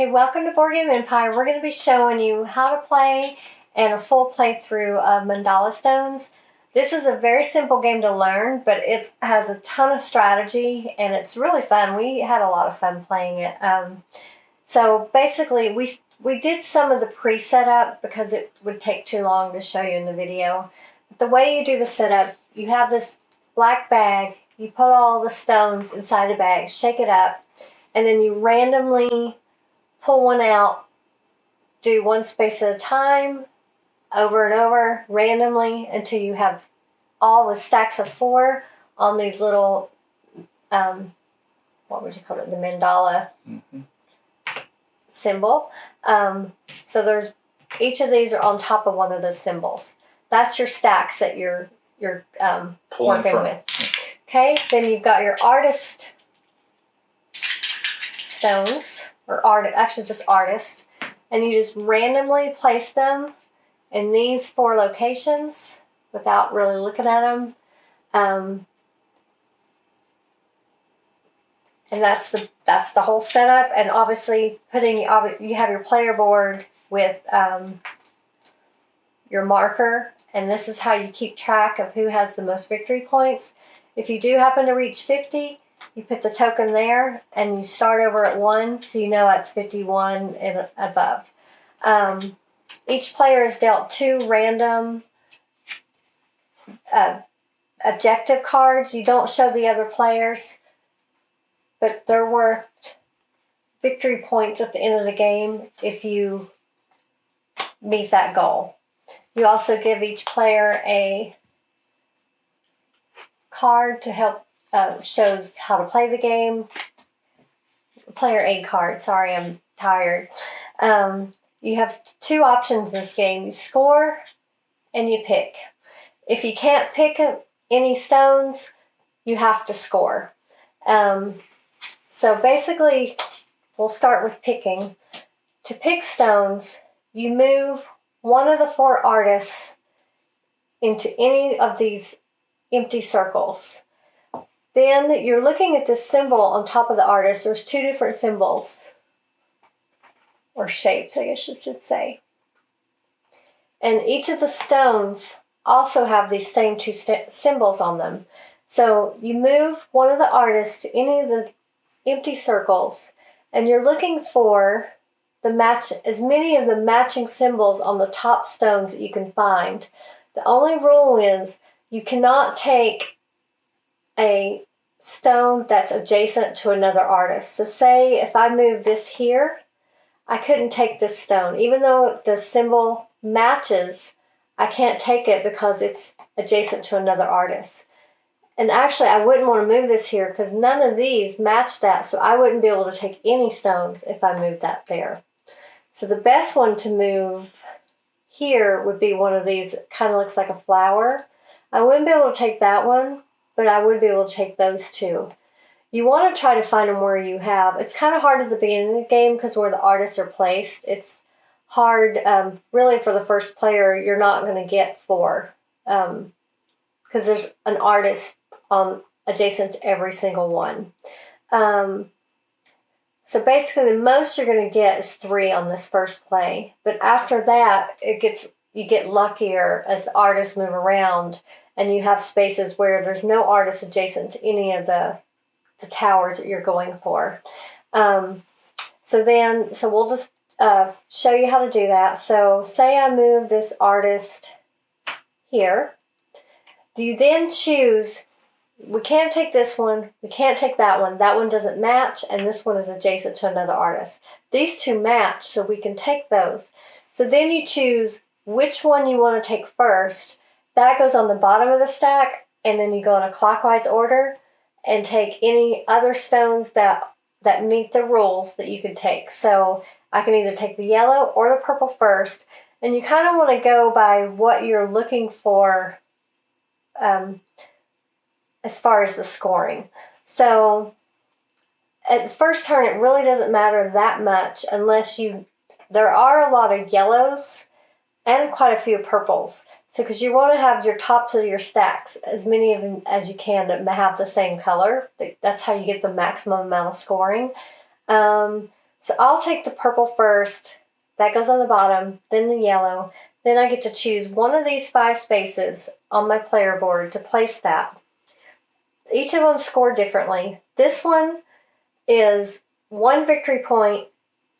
Hey, welcome to Board Game Empire. We're going to be showing you how to play and a full playthrough of Mandala Stones. This is a very simple game to learn, but it has a ton of strategy and it's really fun. We had a lot of fun playing it. So basically, we did some of the pre-setup because it would take too long to show you in the video. But the way you do the setup, you have this black bag, you put all the stones inside the bag, shake it up, and then you randomly pull one out, do one space at a time, over and over, randomly, until you have all the stacks of 4 on these little, what would you call it, the mandala symbol. So there's, each of these are on top of one of those symbols. That's your stacks that you're working with. Okay, then you've got your artist stones, or actually just artist, and you just randomly place them in these 4 locations without really looking at them. And that's the whole setup. And obviously you have your player board with your marker, and this is how you keep track of who has the most victory points. If you do happen to reach 50, you put the token there, and you start over at 1, so you know it's 51 and above. Each player is dealt 2 random objective cards. You don't show the other players, but they're worth victory points at the end of the game if you meet that goal. You also give each player a card to help shows how to play the game. Player aid card. Sorry, I'm tired. You have 2 options in this game. You score and you pick. If you can't pick any stones, you have to score. So basically, we'll start with picking. To pick stones, you move one of the 4 artists into any of these empty circles. Then you're looking at this symbol on top of the artist. There's 2 different symbols, or shapes, I guess you should say. And each of the stones also have these same 2 symbols on them. So you move one of the artists to any of the empty circles, and you're looking for as many of the matching symbols on the top stones that you can find. The only rule is you cannot take a stone that's adjacent to another artist. So say if I move this here, I couldn't take this stone. Even though the symbol matches, I can't take it because it's adjacent to another artist. And actually, I wouldn't want to move this here because none of these match that, so I wouldn't be able to take any stones if I moved that there. So the best one to move here would be one of these that kind of looks like a flower. I wouldn't be able to take that one, but I would be able to take those 2. You want to try to find them where you have. It's kind of hard at the beginning of the game because where the artists are placed. It's hard, really, for the first player. You're not going to get 4 because there's an artist adjacent to every single one. So basically, the most you're going to get is 3 on this first play. But after that, you get luckier as the artists move around, and you have spaces where there's no artist adjacent to any of the towers that you're going for. So we'll just show you how to do that. So say I move this artist here. You then choose, we can't take this one, we can't take that one doesn't match, and this one is adjacent to another artist. These 2 match, so we can take those. So then you choose which one you want to take first. That goes on the bottom of the stack, and then you go in a clockwise order and take any other stones that meet the rules that you can take. So I can either take the yellow or the purple first, and you kind of want to go by what you're looking for as far as the scoring. So at the first turn, it really doesn't matter that much unless there are a lot of yellows and quite a few purples. So because you want to have your tops of your stacks, as many of them as you can, that have the same color. That's how you get the maximum amount of scoring. So I'll take the purple first. That goes on the bottom, then the yellow. Then I get to choose one of these 5 spaces on my player board to place that. Each of them score differently. This one is 1 victory point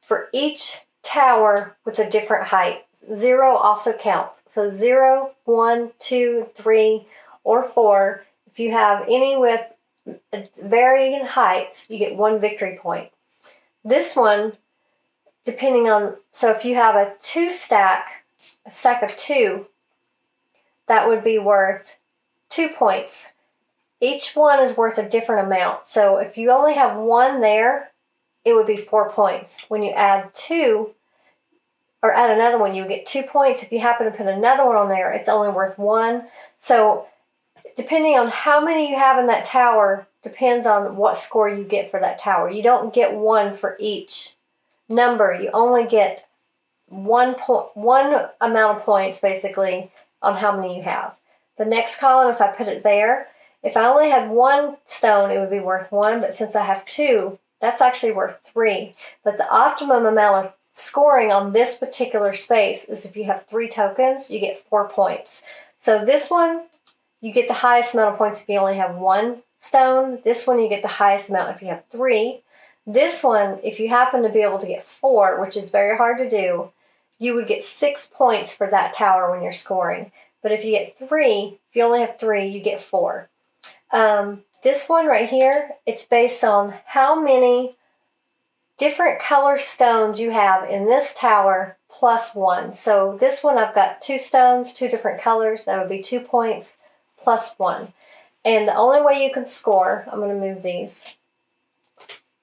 for each tower with a different height. 0 also counts. So 0, 1, 2, 3, or 4. If you have any with varying heights, you get 1 victory point. This one, depending on, so if you have a stack of 2, that would be worth 2 points. Each one is worth a different amount. So if you only have 1 there, it would be 4 points. When you add 2, or add another one, you get 2 points. If you happen to put another one on there, it's only worth 1. So depending on how many you have in that tower, depends on what score you get for that tower. You don't get 1 for each number. You only get one amount of points, basically, on how many you have. The next column, if I put it there, if I only had 1 stone, it would be worth 1, but since I have 2, that's actually worth 3. But the optimum amount of scoring on this particular space is if you have 3 tokens, you get 4 points. So this one, you get the highest amount of points if you only have 1 stone. This one, you get the highest amount if you have 3. This one, if you happen to be able to get 4, which is very hard to do, you would get 6 points for that tower when you're scoring. But if you get 3, if you only have 3, you get 4. This one right here, it's based on how many different color stones you have in this tower plus 1. So this one, I've got 2 stones, 2 different colors. That would be 2 points plus 1. And the only way you can score, I'm going to move these,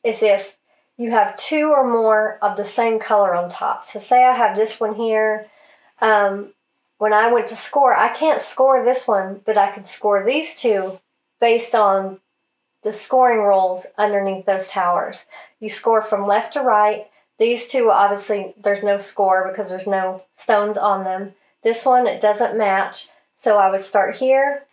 is if you have 2 or more of the same color on top. So say I have this one here. When I went to score, I can't score this one, but I can score these 2 based on the scoring rules underneath those towers. You score from left to right. These 2, obviously, there's no score because there's no stones on them. This one, it doesn't match. So I would start here.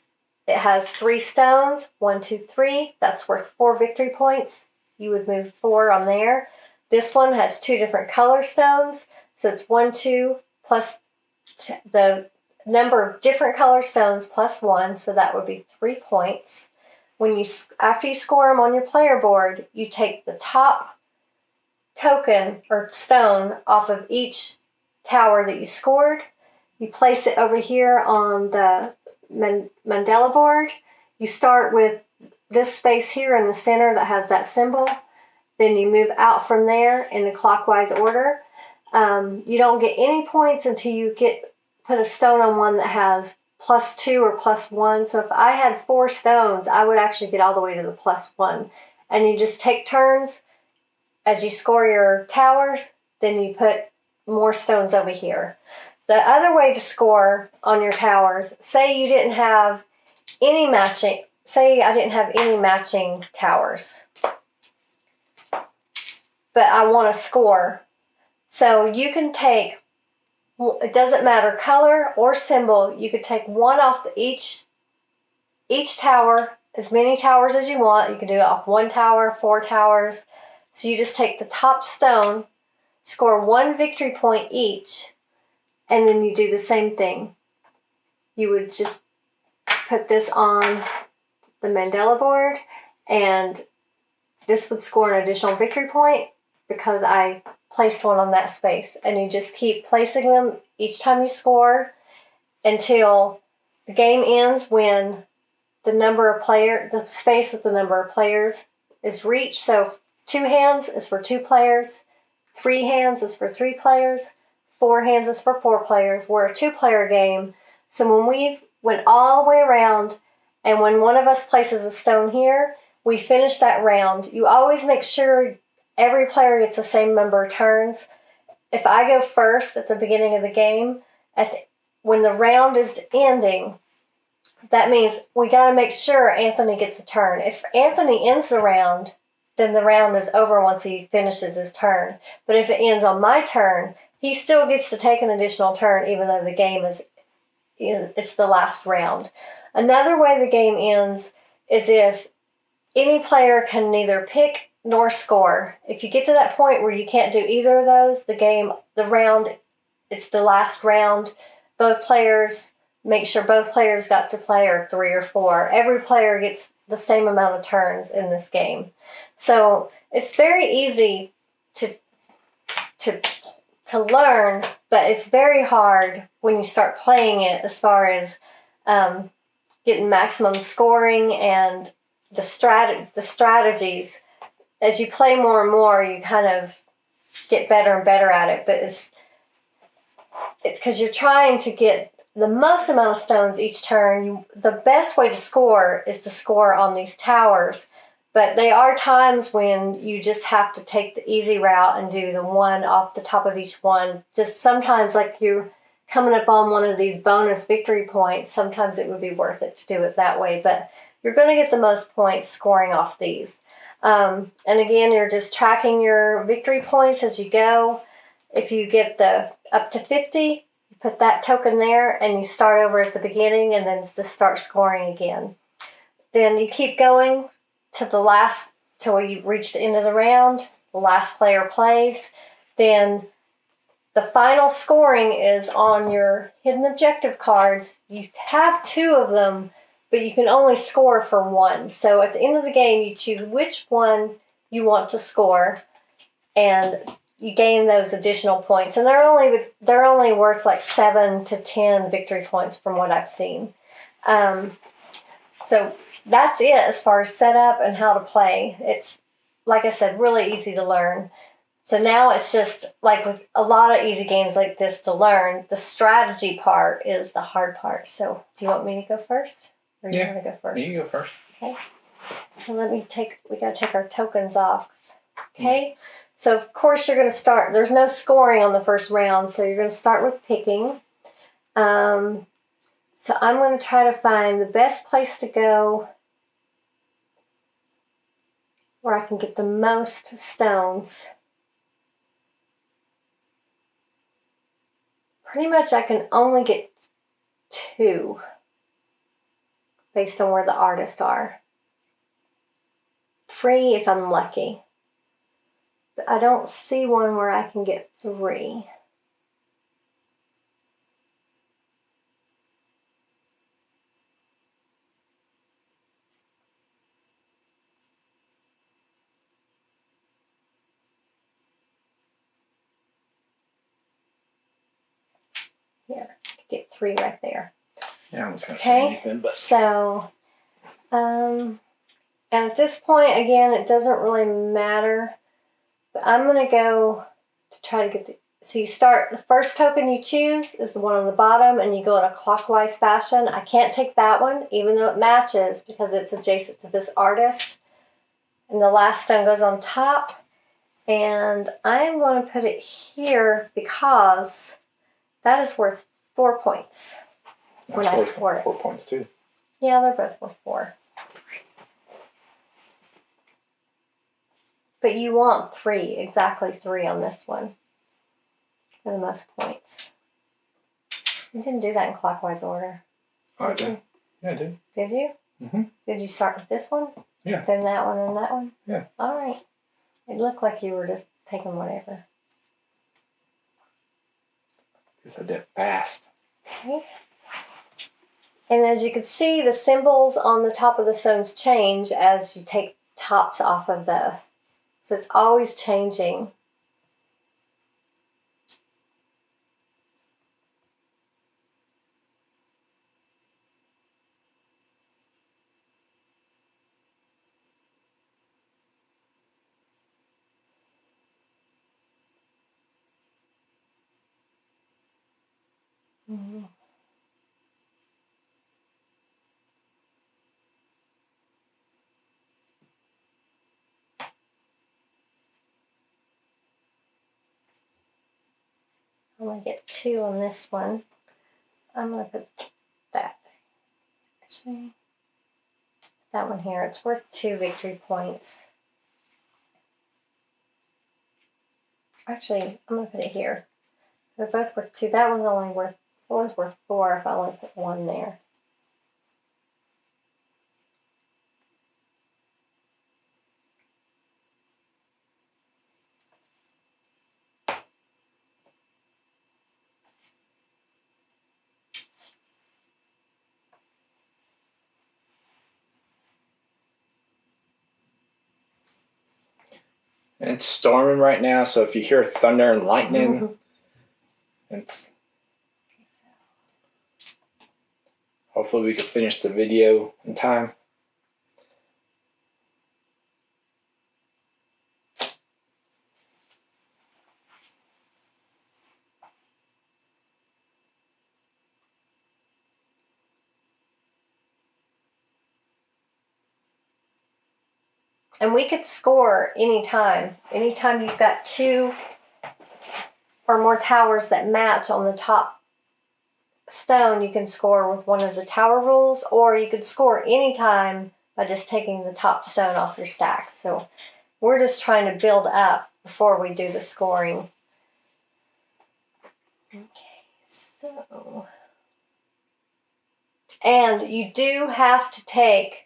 It has 3 stones, 1, 2, 3. That's worth 4 victory points. You would move 4 on there. This one has 2 different color stones. So it's 1, 2 plus the number of different color stones plus 1. So that would be 3 points. After you score them on your player board, you take the top token or stone off of each tower that you scored. You place it over here on the Mandala board. You start with this space here in the center that has that symbol. Then you move out from there in a clockwise order. You don't get any points until you put a stone on one that has plus 2 or plus 1. So if I had 4 stones, I would actually get all the way to the plus 1. And you just take turns as you score your towers, then you put more stones over here. The other way to score on your towers, say I didn't have any matching towers, but I want to score. So you can take, it doesn't matter color or symbol, you could take 1 off each tower, as many towers as you want. You can do it off 1 tower, 4 towers. So you just take the top stone, score 1 victory point each, and then you do the same thing. You would just put this on the Mandala board, and this would score an additional victory point because I placed 1 on that space. And you just keep placing them each time you score until the game ends, when the space with the number of players is reached. So 2 hands is for 2 players, 3 hands is for 3 players, 4 hands is for 4 players. We're a 2-player game. So when we went all the way around, and when one of us places a stone here, we finish that round. You always make sure every player gets the same number of turns. If I go first at the beginning of the game, when the round is ending, that means we got to make sure Anthony gets a turn. If Anthony ends the round, then the round is over once he finishes his turn. But if it ends on my turn, he still gets to take an additional turn, even though the game it's the last round. Another way the game ends is if any player can neither pick nor score. If you get to that point where you can't do either of those, it's the last round. Both players, make sure both players got to play, or 3 or 4. Every player gets the same amount of turns in this game. So it's very easy to learn, but it's very hard when you start playing it as far as getting maximum scoring and the strategies. As you play more and more, you kind of get better and better at it, but it's because you're trying to get the most amount of stones each turn. The best way to score is to score on these towers, but there are times when you just have to take the easy route and do the one off the top of each one. Just sometimes, like you're coming up on one of these bonus victory points, sometimes it would be worth it to do it that way, but you're going to get the most points scoring off these. And again, you're just tracking your victory points as you go. If you get up to 50, you put that token there and you start over at the beginning and then just start scoring again. Then you keep going till you reach the end of the round. The last player plays. Then the final scoring is on your hidden objective cards. You have 2 of them, but you can only score for 1. So at the end of the game, you choose which one you want to score, and you gain those additional points. And they're only worth like 7 to 10 victory points from what I've seen. So that's it as far as setup and how to play. It's, like I said, really easy to learn. So now it's just like with a lot of easy games like this to learn, the strategy part is the hard part. So do you want me to go first? Or do you want to go first? You go first. Okay. So we got to take our tokens off. Okay. So of course you're going to start, there's no scoring on the first round, so you're going to start with picking. So I'm going to try to find the best place to go where I can get the most stones. Pretty much I can only get 2 based on where the artists are. 3 if I'm lucky. But I don't see one where I can get 3. Here, get 3 right there. Yeah, I was going to say anything, but... So, and at this point, again, it doesn't really matter. But I'm going to go to try to get so you start, the first token you choose is the one on the bottom, and you go in a clockwise fashion. I can't take that one, even though it matches, because it's adjacent to this artist. And the last stone goes on top. And I'm going to put it here because that is worth 4 points when I score it. 4 points too. Yeah, they're both worth 4. But you want 3, exactly 3 on this one for the most points. You didn't do that in clockwise order. Oh, I did. Yeah, I did. Did you? Mm-hmm. Did you start with this one? Yeah. Then that one and that one? Yeah. All right. It looked like you were just taking whatever. Because I did fast. Okay. And as you can see, the symbols on the top of the stones change as you take tops off of the... So it's always changing. Mm-hmm. I'm going to get 2 on this one. I'm going to put that. Actually, that one here. It's worth 2 victory points. Actually, I'm going to put it here. They're both worth 2. That one's only worth 4 if I only put 1 there. And it's storming right now, so if you hear thunder and lightning, it's... Hopefully we can finish the video in time. And we could score anytime. Anytime you've got 2 or more towers that match on the top stone, you can score with one of the tower rules, or you could score anytime by just taking the top stone off your stack. So we're just trying to build up before we do the scoring. Okay, so... And you do have to take...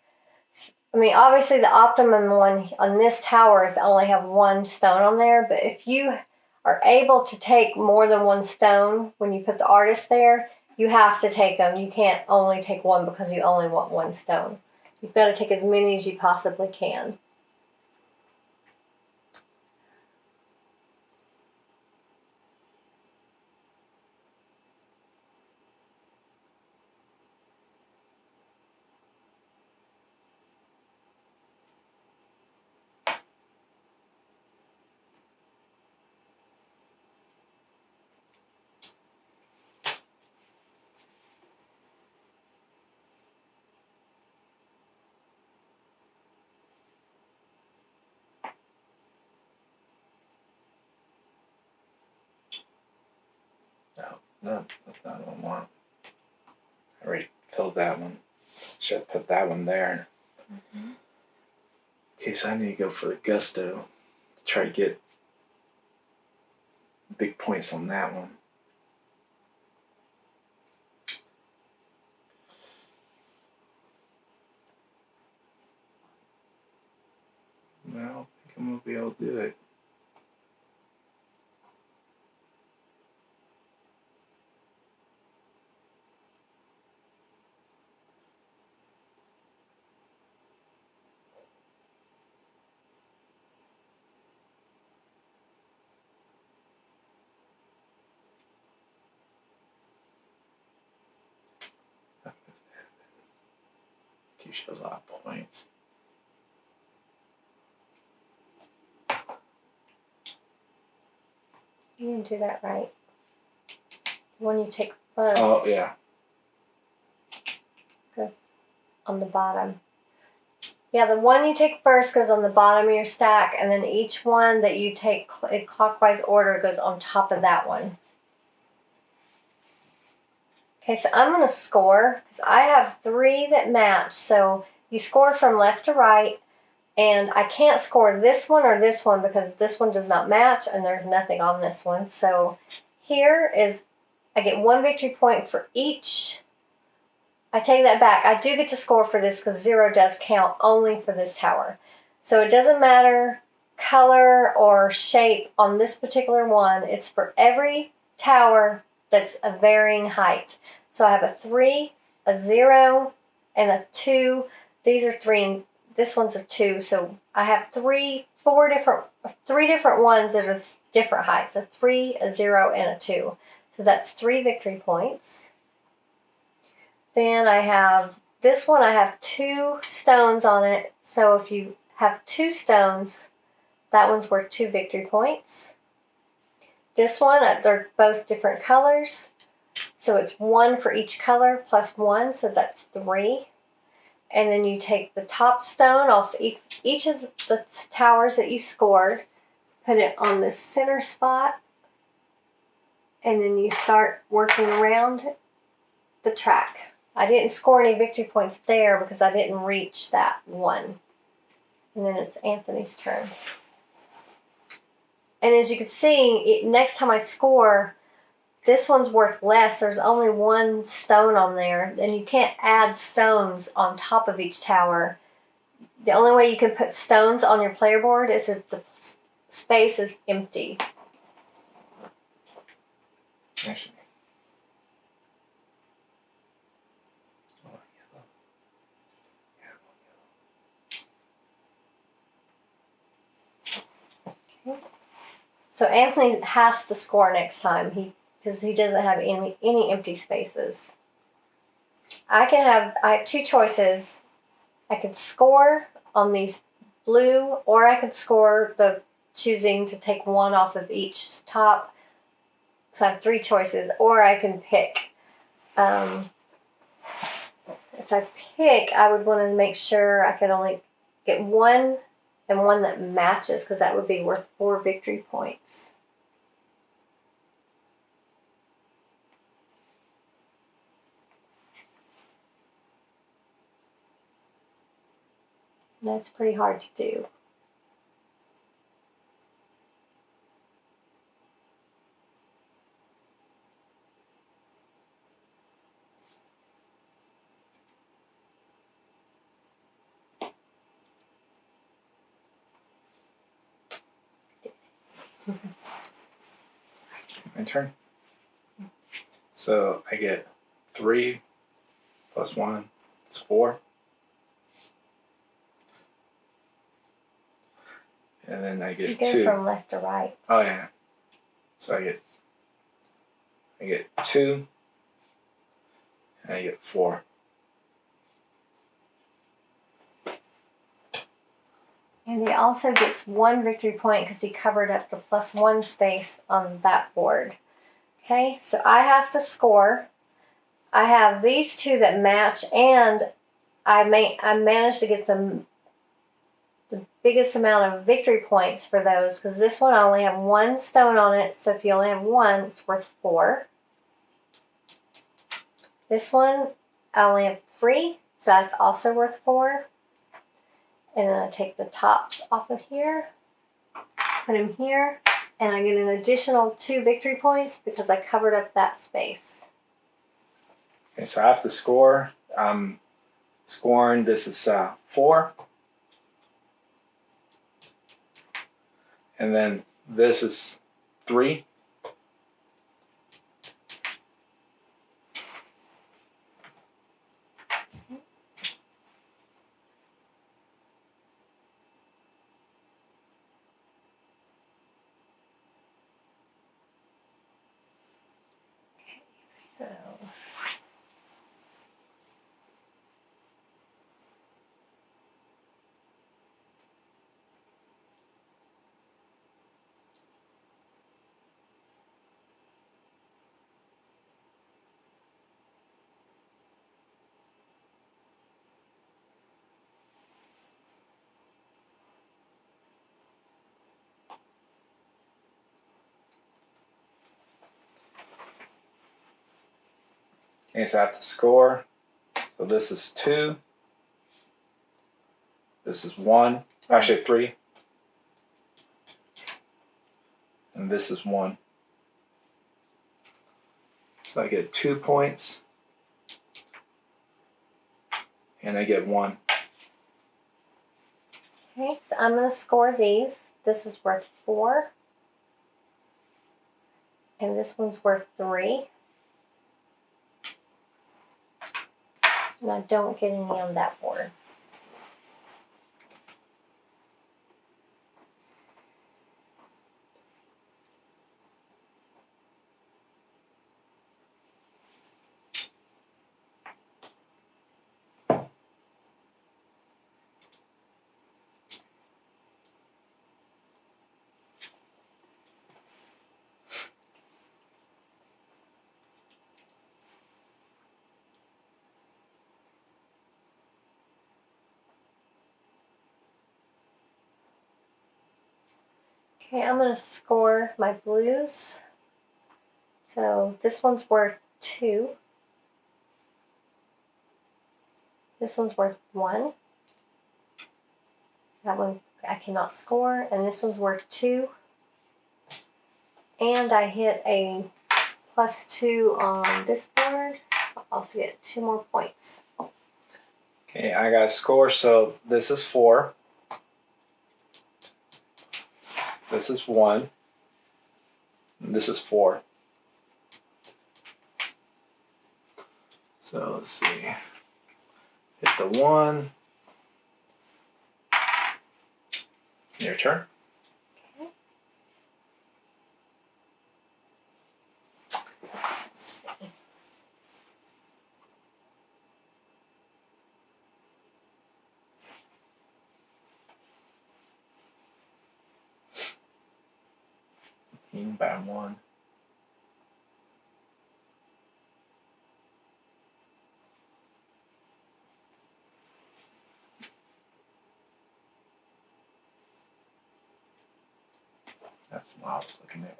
I mean, obviously the optimum one on this tower is to only have 1 stone on there, but if you are able to take more than 1 stone when you put the artist there, you have to take them. You can't only take 1 because you only want 1 stone. You've got to take as many as you possibly can. No, that's not what I want. I already filled that one. Should have put that one there. Okay, so I need to go for the gusto to try to get big points on that one. Well, I don't think I'm going to be able to do it. Gives you a lot of points. You didn't do that right. The one you take first. Oh, yeah. Goes on the bottom. Yeah, the one you take first goes on the bottom of your stack, and then each one that you take in clockwise order goes on top of that one. Okay, so I'm going to score, because I have 3 that match, so you score from left to right, and I can't score this one or this one because this one does not match, and there's nothing on this one. So here is, I get 1 victory point for each. I take that back. I do get to score for this because 0 does count only for this tower. So it doesn't matter color or shape on this particular one. It's for every tower that's a varying height. So I have a 3, a 0, and a 2. These are 3, and this one's a 2. So I have 3 different ones that are different heights. A 3, a 0, and a 2. So that's 3 victory points. Then I have this one. I have 2 stones on it. So if you have 2 stones, that one's worth 2 victory points. This one, they're both different colors. So it's 1 for each color plus 1, so that's 3. And then you take the top stone off each of the towers that you scored, put it on the center spot, and then you start working around the track. I didn't score any victory points there because I didn't reach that 1. And then it's Anthony's turn. And as you can see, next time I score, this one's worth less. There's only 1 stone on there, and you can't add stones on top of each tower. The only way you can put stones on your player board is if the space is empty. Actually. So Anthony has to score next time because he doesn't have any empty spaces. I have 2 choices. I could score on these blue, or I could score choosing to take 1 off of each top. So I have 3 choices, or I can pick. If I pick, I would want to make sure I could only get 1 and 1 that matches, because that would be worth 4 victory points. That's pretty hard to do. My turn. So I get 3 plus 1 is 4. And then I get you go 2. From left to right. Oh yeah. So I get 2. And I get 4. And he also gets 1 victory point because he covered up the +1 space on that board. Okay, so I have to score. I have these 2 that match, and I managed to get the biggest amount of victory points for those, because this one I only have 1 stone on it, so if you only have 1, it's worth 4. This one I only have 3, so that's also worth 4. And then I take the tops off of here, put them here, and I get an additional 2 victory points because I covered up that space. Okay, so I have to score. I'm scoring. This is 4. And then this is 3. So Okay, so I have to score. So this is 2. This is 1. Actually 3. And this is 1. So I get 2 points. And I get 1. okay, so I'm going to score these. This is worth 4. And this one's worth 3. And I don't get any on that board. Okay, I'm going to score my blues. So this one's worth 2. This one's worth 1. That one I cannot score. And this one's worth 2. And I hit a +2 on this board. I'll also get 2 more points. Okay, I got a score. So this is 4. This is 1. And this is 4. So let's see. Hit the 1. Your turn. Okay. King by 1. That's what I was looking at.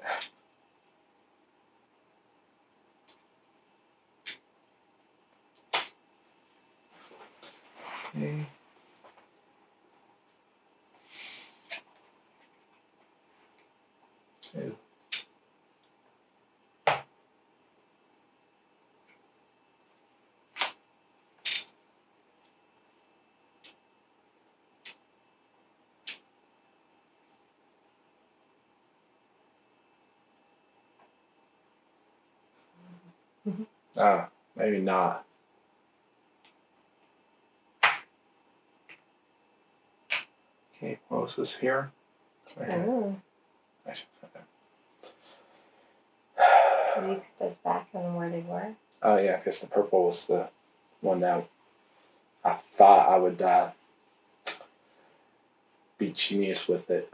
Okay. Two. Maybe not. Okay, what was this here? Right here. Ooh. I should put that. Did you put those back on where they were? Oh yeah, because the purple was the one that I thought I would be genius with it.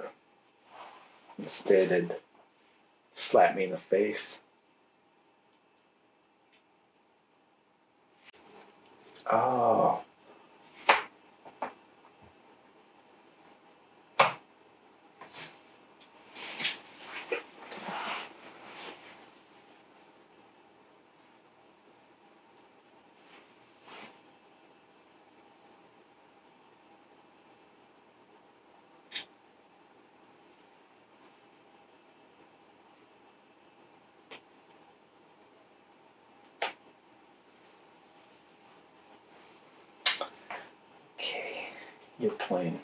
Instead, it slapped me in the face. Oh. Okay, you're playing.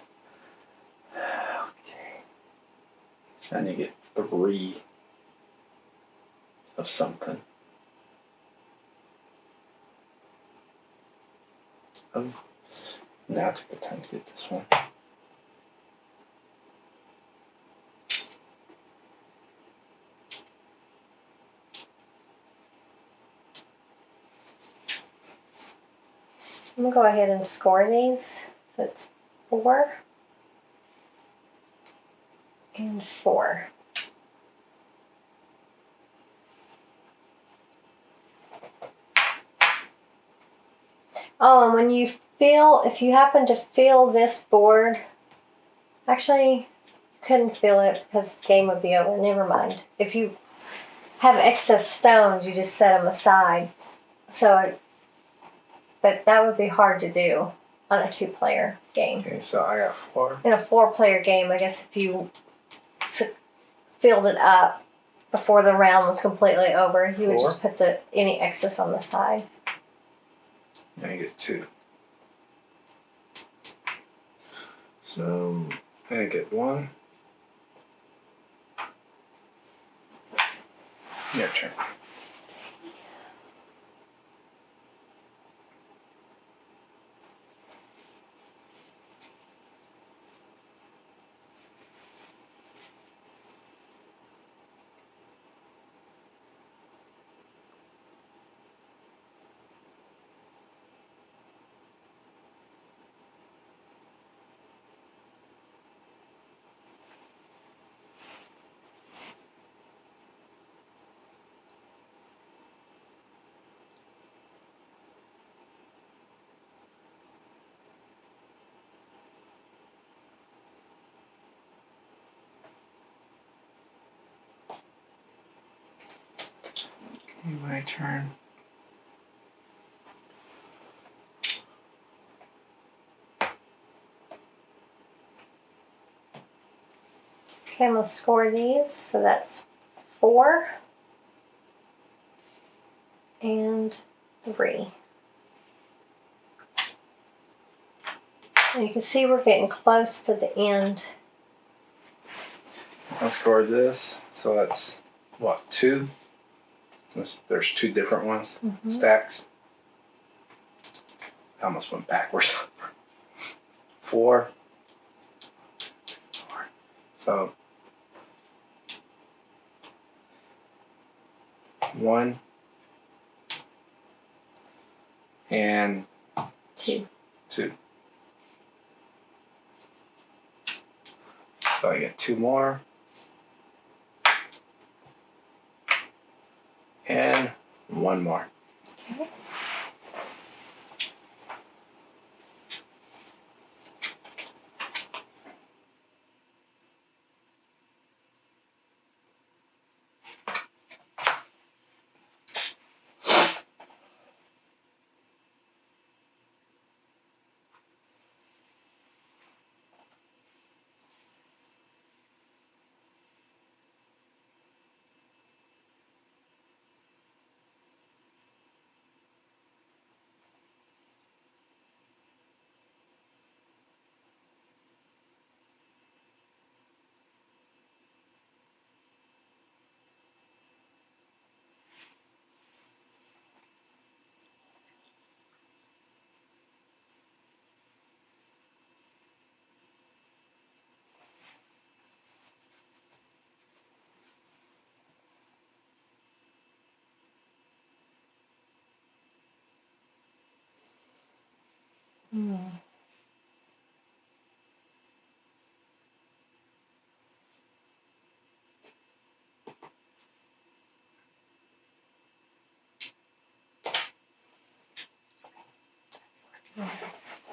Okay. Trying to get 3 of something. Oh, now's a good time to get this one. I'm going to go ahead and score these. So it's 4 and 4. Oh, and when you if you happen to fill this board, actually, you couldn't fill it because the game would be over. Never mind. If you have excess stones, you just set them aside. But that would be hard to do on a 2-player game. Okay, so I got 4. In a 4-player game, I guess if you filled it up before the round was completely over, you would just put any excess on the side. Now you get 2. So I get 1. Your turn. Okay, my turn. Okay, I'm going to score these. So that's 4 and 3. And you can see we're getting close to the end. I scored this, so that's what, 2? Since there's 2 different ones, stacks. I almost went backwards. 4. So 1 and 2. 2. So I get 2 more. And one more. Okay.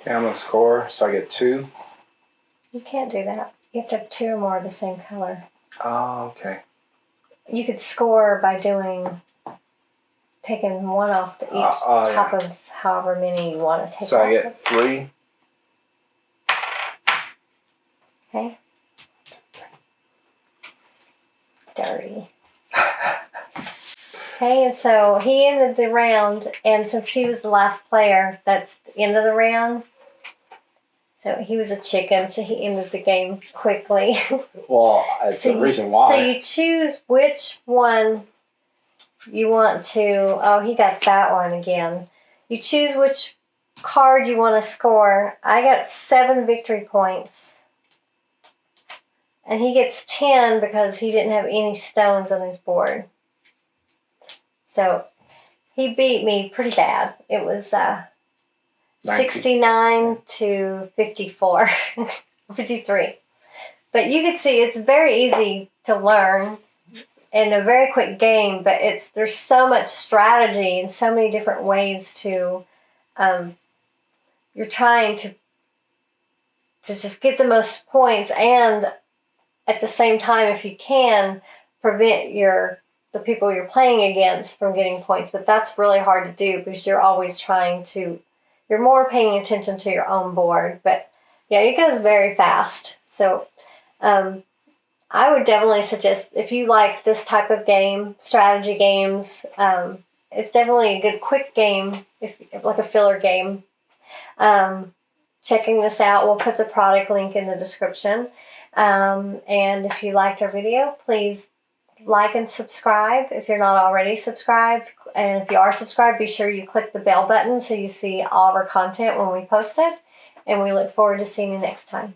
Okay, I'm gonna score, so I get 2. You can't do that. You have to have 2 or more of the same color. Oh, okay. You could score by taking 1 off each top of however many you want to take. So I get 3. Okay. Dirty. Okay, and so he ended the round, and since he was the last player, that's the end of the round. So he was a chicken, so he ended the game quickly. Well, that's the reason why. So you choose which one you want to... Oh, he got that one again. You choose which card you want to score. I got 7 victory points. And he gets 10 because he didn't have any stones on his board. So he beat me pretty bad. It was 69 to 54, 53. But you can see it's very easy to learn and a very quick game, but there's so much strategy and so many different ways to, you're trying to just get the most points and at the same time, if you can, prevent the people you're playing against from getting points. But that's really hard to do because you're always you're more paying attention to your own board. But yeah, it goes very fast. So I would definitely suggest, if you like this type of game, strategy games, it's definitely a good quick game, like a filler game. Checking this out, we'll put the product link in the description. And if you liked our video, please like and subscribe if you're not already subscribed. And if you are subscribed, be sure you click the bell button so you see all of our content when we post it. And we look forward to seeing you next time.